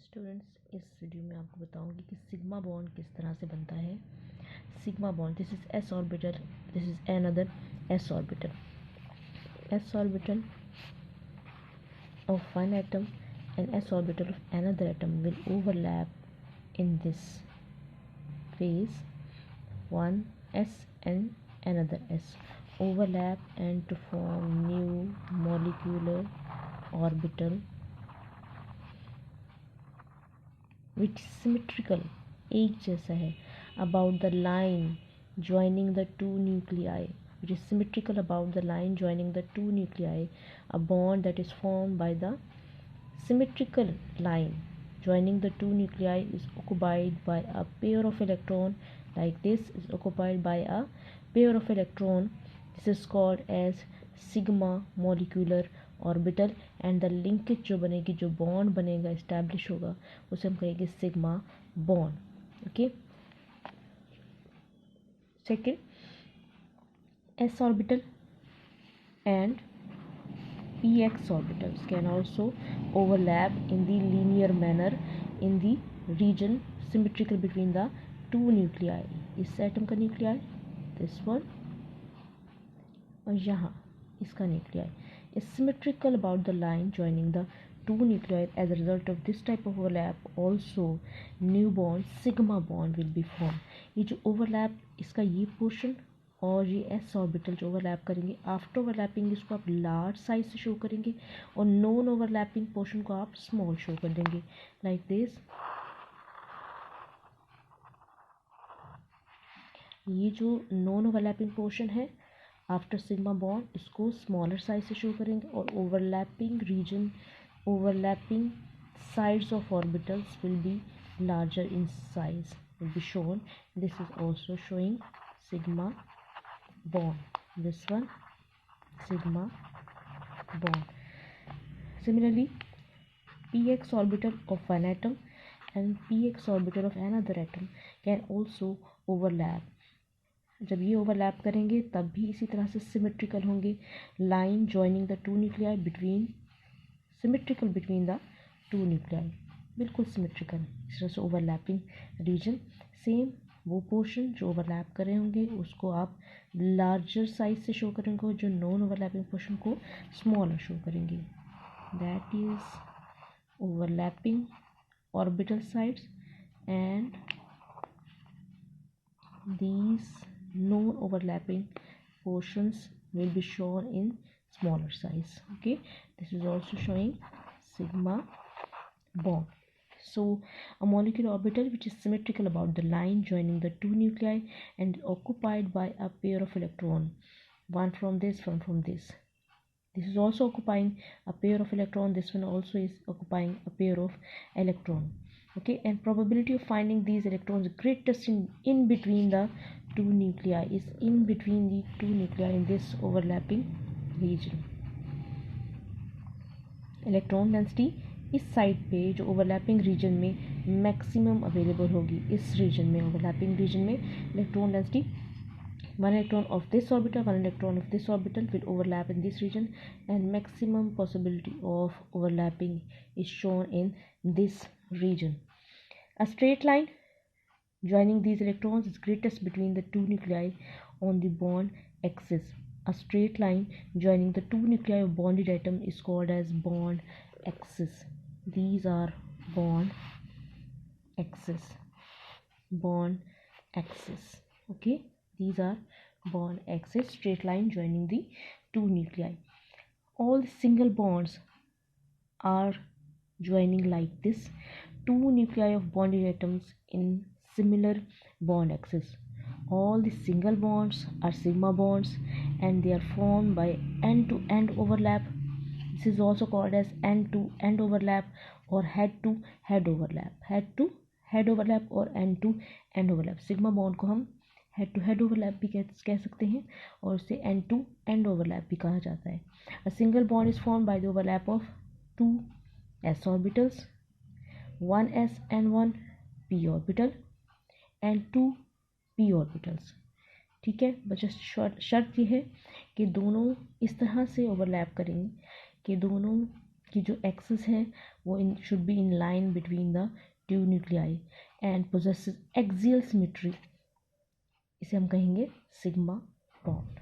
Students, इस video में आपको बताऊंगी कि सिग्मा बॉन्ड किस तरह से बनता है। Sigma bond, this is S orbital, this is another S orbital. S orbital of one atom and s orbital of another atom will overlap in this phase. One S and another S overlap and to form new molecular orbital which is symmetrical, एक जैसा है, about the line joining the two nuclei, which is symmetrical about the line joining the two nuclei, a bond that is formed by the symmetrical line joining the two nuclei is occupied by a pair of electron, like this is occupied by a pair of electron. This is called as sigma molecular orbital and the linkage जो बनेगी, जो bond बनेगा, establish होगा, उसे हम कहेंगे sigma bond. Okay. Second, S orbital and P X orbitals can also overlap in the linear manner in the region symmetrical between the two nuclei. इस atom का न्यूक्लियाई, दिस वन, और यहाँ इसका nuclei is symmetrical about the line joining the two nuclei. As a result of this type of overlap, also new bond sigma bond will be formed. ये जो overlap, इसका ये portion और ये s orbital जो ओवरलैप करेंगे, after overlapping इसको आप लार्ज साइज से शो करेंगे और नॉन ओवरलैपिंग पोर्शन को आप स्मॉल शो कर देंगे, लाइक दिस. ये जो नॉन ओवरलैपिंग पोर्शन है आफ्टर सिग्मा बॉन्ड, इसको स्मॉलर साइज से शो करेंगे और overlapping region, overlapping sides of orbitals will be larger in size, will be shown. This is also showing sigma bond, this one sigma bond. Similarly px orbital of one atom and px orbital of another atom can also overlap. जब ये overlap करेंगे तब भी इसी तरह से symmetrical होंगे. Line joining the two nuclei between, symmetrical between the two nuclei, बिल्कुल सिमेट्रिकल. इस तरह से ओवरलैपिंग रीजन, सेम वो पोर्शन जो ओवरलैप कर रहे होंगे उसको आप लार्जर साइज से शो करेंगे, जो नॉन ओवरलैपिंग पोर्शन को स्मॉलर शो करेंगे. That is overlapping orbital sides and these non-overlapping portions will be shown in smaller size. Okay, this is also showing sigma bond. So a molecular orbital which is symmetrical about the line joining the two nuclei and occupied by a pair of electron, one from this, one from this. This is also occupying a pair of electron, this one also is occupying a pair of electron. Okay, and probability of finding these electrons greatest in between the two nuclei, is in between the two nuclei in this overlapping region. Electron density इस side पे जो overlapping region में maximum available होगी, इस reason में, overlapping region में electron density, one electron of this orbital, one electron of this orbital will overlap in this region, and maximum possibility of overlapping is shown in this region. A straight line joining these electrons is greatest between the two nuclei on the bond axis. A straight line joining the two nuclei of bonded atom is called as bond axis. These are bond axis, bond axis. Okay, these are bond axis, straight line joining the two nuclei. All single bonds are joining like this, two nuclei of bonded atoms in similar bond axis. All the single bonds are sigma bonds and they are formed by end-to-end overlap. This is also called as end-to-end overlap or head-to-head overlap. Head-to-head overlap और end-to-end overlap. Sigma bond को हम head to head overlap भी कह सकते हैं और उसे and to and overlap भी कहा जाता है. A single bond is form by the overlap of two s orbitals, one s and one p orbital and two p orbitals. ठीक है, बस शर्त ये है कि दोनों इस तरह से ओवरलैप करेंगे कि दोनों कि जो एक्सिस है वो in should be in line between the two nuclei and possesses axial symmetry, इसे हम कहेंगे सिग्मा बॉन्ड।